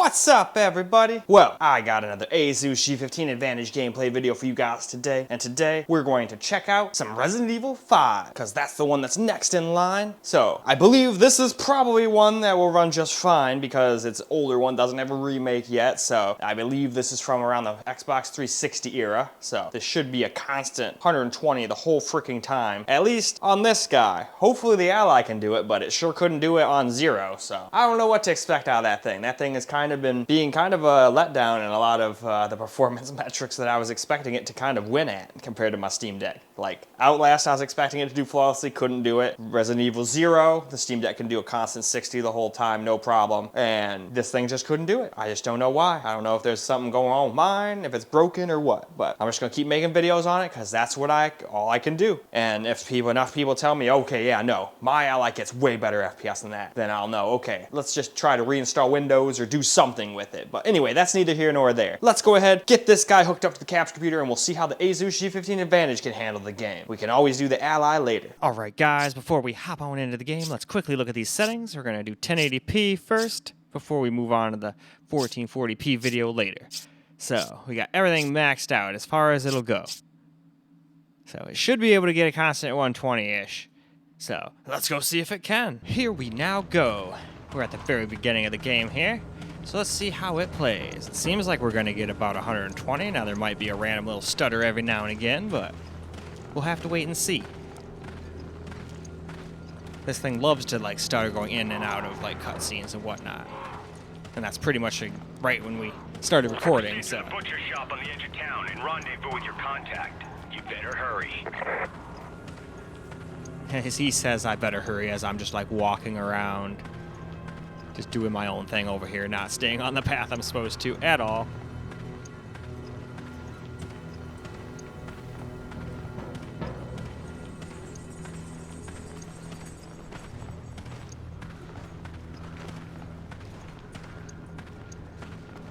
What's up, everybody? Well, I got another Asus G15 Advantage gameplay video for you guys today, and today we're going to check out some Resident Evil 5, because that's the one that's next in line. So, I believe this is probably one that will run just fine, because its older one doesn't have a remake yet, so I believe this is from around the Xbox 360 era, so this should be a constant 120 the whole freaking time, at least on this guy. Hopefully the Ally can do it, but it sure couldn't do it on Zero, so I don't know what to expect out of that thing. That thing has kind of been being kind of a letdown in a lot of the performance metrics that I was expecting it to kind of win at compared to my Steam Deck. Like Outlast, I was expecting it to do flawlessly, couldn't do it. Resident Evil 0, the Steam Deck can do a constant 60 the whole time, no problem. And this thing just couldn't do it. I just don't know why. I don't know if there's something going on with mine, if it's broken or what. But I'm just gonna keep making videos on it because that's what all I can do. And if enough people tell me, okay, yeah, no, my Ally gets way better FPS than that, then I'll know, okay, let's just try to reinstall Windows or do something with it. But anyway, that's neither here nor there. Let's go ahead, get this guy hooked up to the capture computer, and we'll see how the Asus G15 Advantage can handle the game. We can always do the Ally later. Alright guys, before we hop on into the game, let's quickly look at these settings. We're going to do 1080p first, before we move on to the 1440p video later. So, we got everything maxed out as far as it'll go. So, it should be able to get a constant 120-ish. So, let's go see if it can. Here we now go. We're at the very beginning of the game here. So let's see how it plays. It seems like we're going to get about 120. Now there might be a random little stutter every now and again, but we'll have to wait and see. This thing loves to like stutter going in and out of like cutscenes and whatnot. And that's pretty much right when we started recording, so. Butcher shop on the edge of town and rendezvous with your contact. You better hurry. As he says, I better hurry, as I'm just like walking around. Just doing my own thing over here, not staying on the path I'm supposed to at all.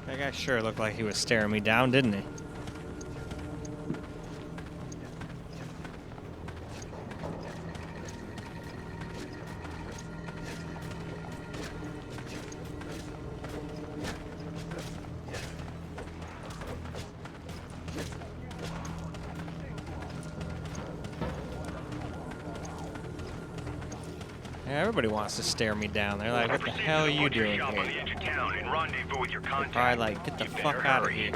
That guy sure looked like he was staring me down, didn't he? Everybody wants to stare me down. They're like, what the hell are you doing here? Probably like, get the fuck out of here.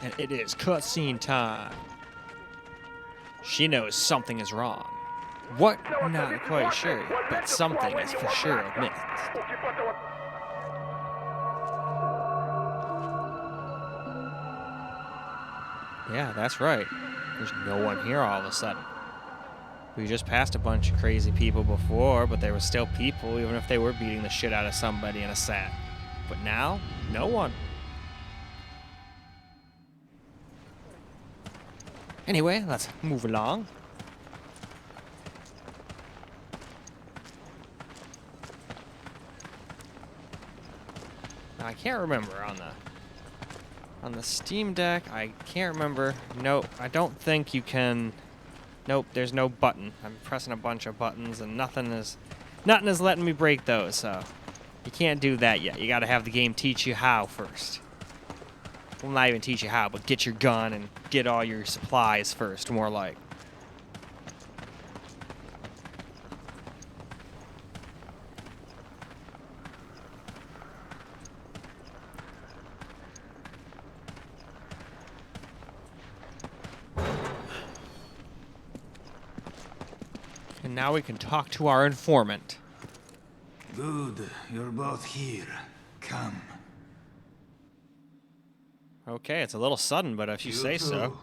And it is cutscene time. She knows something is wrong. What? Not quite sure, but something is for sure amiss. Yeah, that's right. There's no one here all of a sudden. We just passed a bunch of crazy people before, but there were still people, even if they were beating the shit out of somebody in a sack. But now, no one. Anyway, let's move along. I can't remember on the Steam Deck. I can't remember. Nope, I don't think you can. Nope, there's no button. I'm pressing a bunch of buttons and nothing is letting me break those. So you can't do that yet. You got to have the game teach you how first. Well, not even teach you how, but get your gun and get all your supplies first. More like. And now we can talk to our informant. Good, you're both here. Come. Okay, it's a little sudden, but if you say so.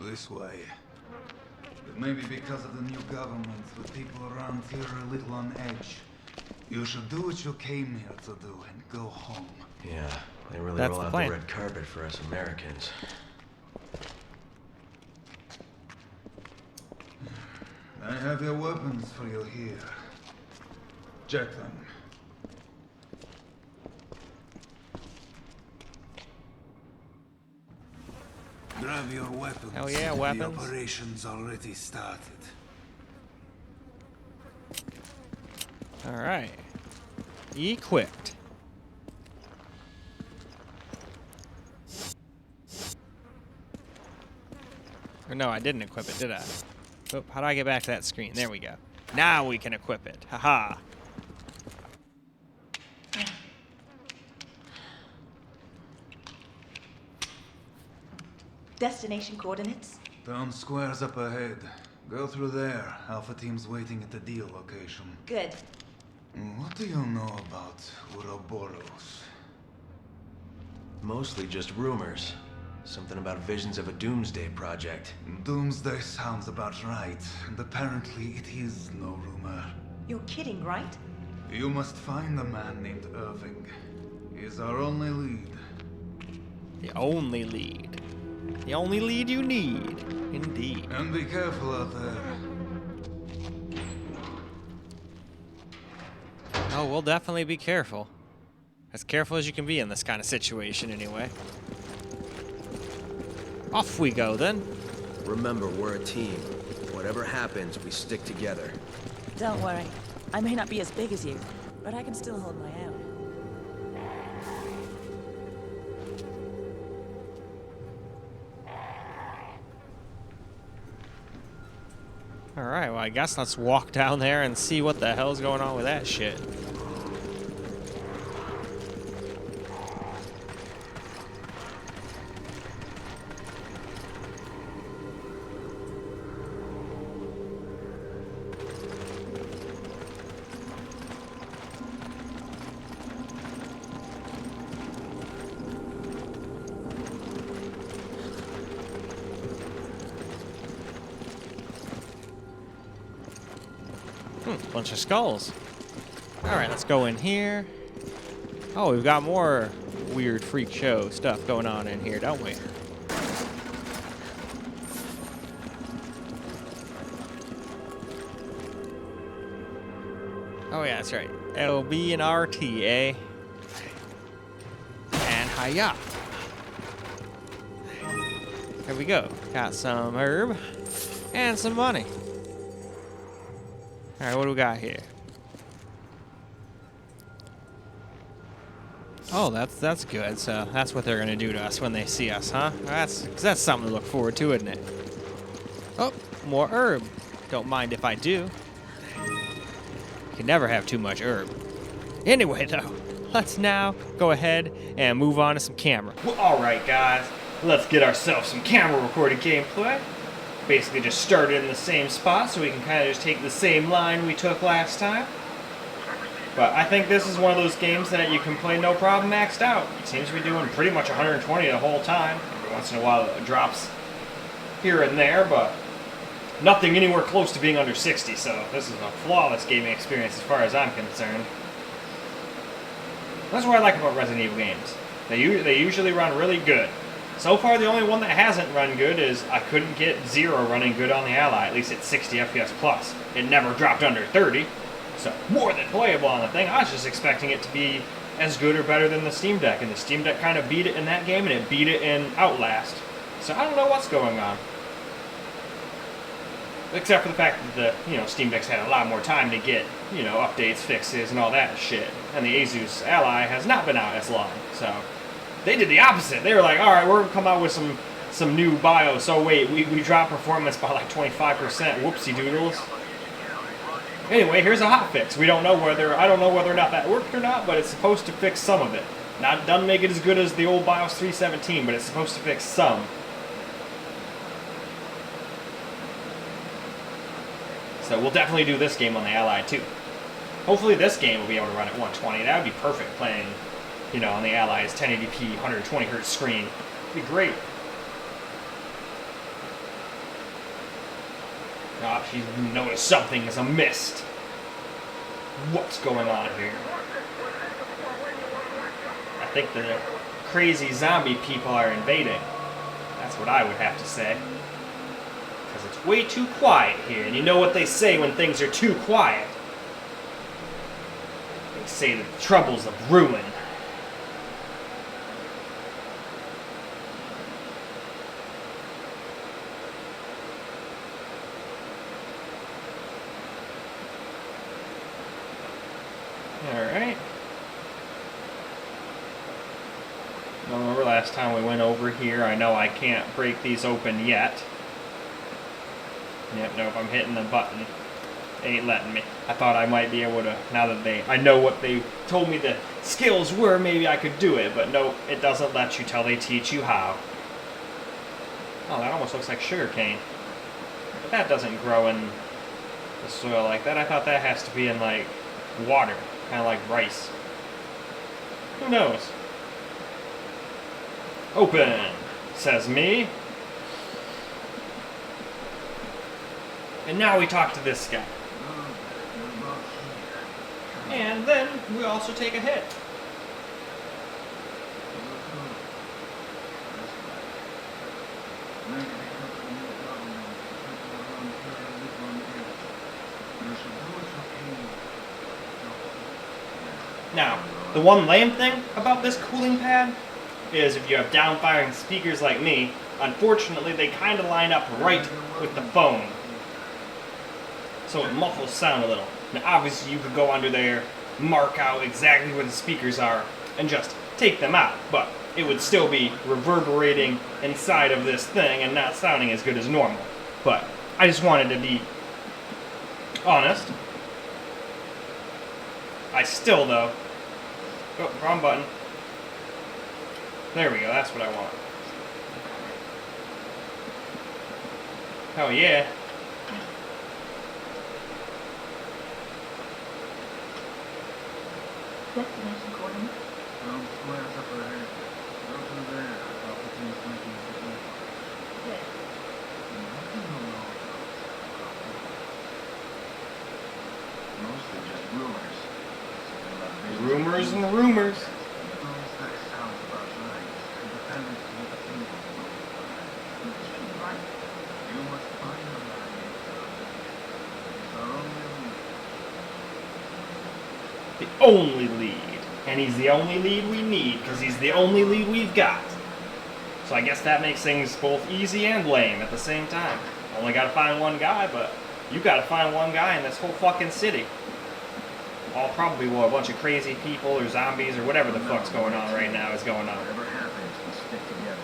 This way. But maybe because of the new government, the people around here are a little on edge. You should do what you came here to do and go home. Yeah, they really That's roll the out plan. the red carpet for us Americans. I have your weapons for you here. Check them. Grab your weapons. Hell yeah, weapons. The operation's already started. All right. Equipped. Or no, I didn't equip it, did I? Oh, how do I get back to that screen? There we go. Now we can equip it. Haha. Destination coordinates? Town square's up ahead. Go through there. Alpha team's waiting at the deal location. Good. What do you know about Ouroboros? Mostly just rumors. Something about visions of a doomsday project. Doomsday sounds about right, and apparently it is no rumor. You're kidding, right? You must find a man named Irving. He's our only lead. The only lead. The only lead you need. Indeed. And be careful out there. Oh, we'll definitely be careful. As careful as you can be in this kind of situation, anyway. Off we go, then. Remember, we're a team. Whatever happens, we stick together. Don't worry. I may not be as big as you, but I can still hold my own. Alright, well, I guess let's walk down there and see what the hell's going on with that shit. Bunch of skulls. Alright, let's go in here. Oh, we've got more weird freak show stuff going on in here, don't we? Oh yeah, that's right. LB and RT, eh? And hiya. There we go. Got some herb and some money. Alright, what do we got here? Oh, that's good. So that's what they're gonna do to us when they see us, huh? That's something to look forward to, isn't it? Oh, more herb. Don't mind if I do. You can never have too much herb. Anyway, though, let's now go ahead and move on to some camera. Well, alright guys, let's get ourselves some camera recorded gameplay. Basically just started in the same spot so we can kind of just take the same line we took last time. But I think this is one of those games that you can play no problem maxed out. It seems to be doing pretty much 120 the whole time. Every once in a while it drops here and there, but nothing anywhere close to being under 60, so this is a flawless gaming experience as far as I'm concerned. That's what I like about Resident Evil games. They usually run really good. So far, the only one that hasn't run good is I couldn't get Zero running good on the Ally, at least at 60 FPS plus. It never dropped under 30, so more than playable on the thing. I was just expecting it to be as good or better than the Steam Deck, and the Steam Deck kind of beat it in that game, and it beat it in Outlast. So I don't know what's going on. Except for the fact that the Steam Deck's had a lot more time to get, updates, fixes, and all that shit. And the Asus Ally has not been out as long, so they did the opposite. They were like, alright, we're going to come out with some new BIOS. Oh wait, we dropped performance by like 25%. Whoopsie doodles. Anyway, here's a hotfix. I don't know whether or not that worked or not, but it's supposed to fix some of it. Doesn't make it as good as the old BIOS 317, but it's supposed to fix some. So we'll definitely do this game on the Ally too. Hopefully this game will be able to run at 120. That would be perfect playing, on the Ally's 1080p 120Hz screen. It'd be great. Oh, she's noticed something is amiss. What's going on here? I think the crazy zombie people are invading. That's what I would have to say. Because it's way too quiet here, and you know what they say when things are too quiet. They say the troubles of ruin. Alright. I remember last time we went over here. I know I can't break these open yet. Yep, nope, I'm hitting the button. They ain't letting me. I thought I might be able to, now that I know what they told me the skills were, maybe I could do it, but nope, it doesn't let you till they teach you how. Oh, that almost looks like sugar cane. But that doesn't grow in the soil like that. I thought that has to be in, like, water, kind of like rice. Who knows? Open, says me. And now we talk to this guy. And then we also take a hit. Now, the one lame thing about this cooling pad is if you have downfiring speakers like me, unfortunately they kind of line up right with the phone. So it muffles sound a little. Now obviously you could go under there, mark out exactly where the speakers are, and just take them out, but it would still be reverberating inside of this thing and not sounding as good as normal. But I just wanted to be honest. I still though, oh, wrong button. There we go, that's what I want. Hell yeah. Rumors and rumors. The only lead. And he's the only lead we need, because he's the only lead we've got. So I guess that makes things both easy and lame at the same time. Only gotta find one guy, but you gotta find one guy in this whole fucking city. All probably a bunch of crazy people or zombies or whatever the fuck's going on right now is going on. Whatever happens, we stick together.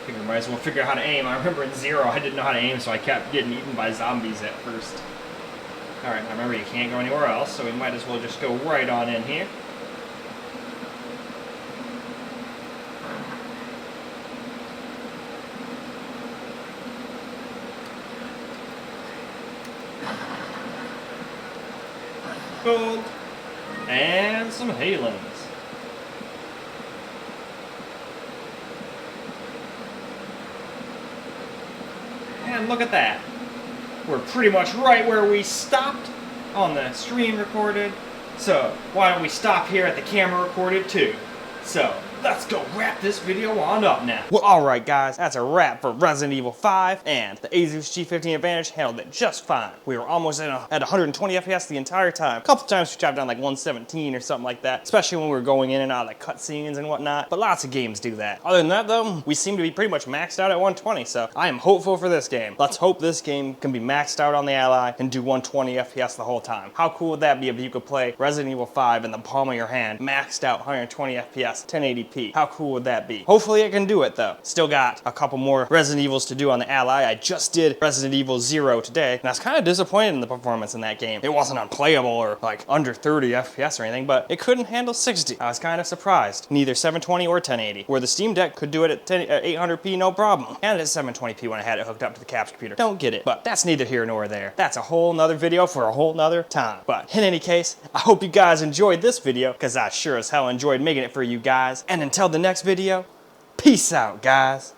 Figure might as well figure out how to aim. I remember in Zero I didn't know how to aim, so I kept getting eaten by zombies at first. Alright, I remember you can't go anywhere else, so we might as well just go right on in here. Gold. And some Halens. And look at that. We're pretty much right where we stopped on the stream recorded. So why don't we stop here at the camera recorded too? So let's go wrap this video on up now. Well, alright guys, that's a wrap for Resident Evil 5, and the Asus G15 Advantage handled it just fine. We were almost at 120 FPS the entire time. A couple times we chopped down like 117 or something like that, especially when we were going in and out of like cutscenes and whatnot, but lots of games do that. Other than that though, we seem to be pretty much maxed out at 120, so I am hopeful for this game. Let's hope this game can be maxed out on the Ally and do 120 FPS the whole time. How cool would that be if you could play Resident Evil 5 in the palm of your hand, maxed out 120 FPS, 1080p? How cool would that be? Hopefully it can do it though. Still got a couple more Resident Evils to do on the Ally. I just did Resident Evil 0 today, and I was kind of disappointed in the performance in that game. It wasn't unplayable or like under 30 FPS or anything, but it couldn't handle 60. I was kind of surprised. Neither 720 or 1080, where the Steam Deck could do it at 800p no problem, and at 720p when I had it hooked up to the caps computer. Don't get it, but that's neither here nor there. That's a whole nother video for a whole nother time. But in any case, I hope you guys enjoyed this video, because I sure as hell enjoyed making it for you guys. And until the next video, peace out, guys.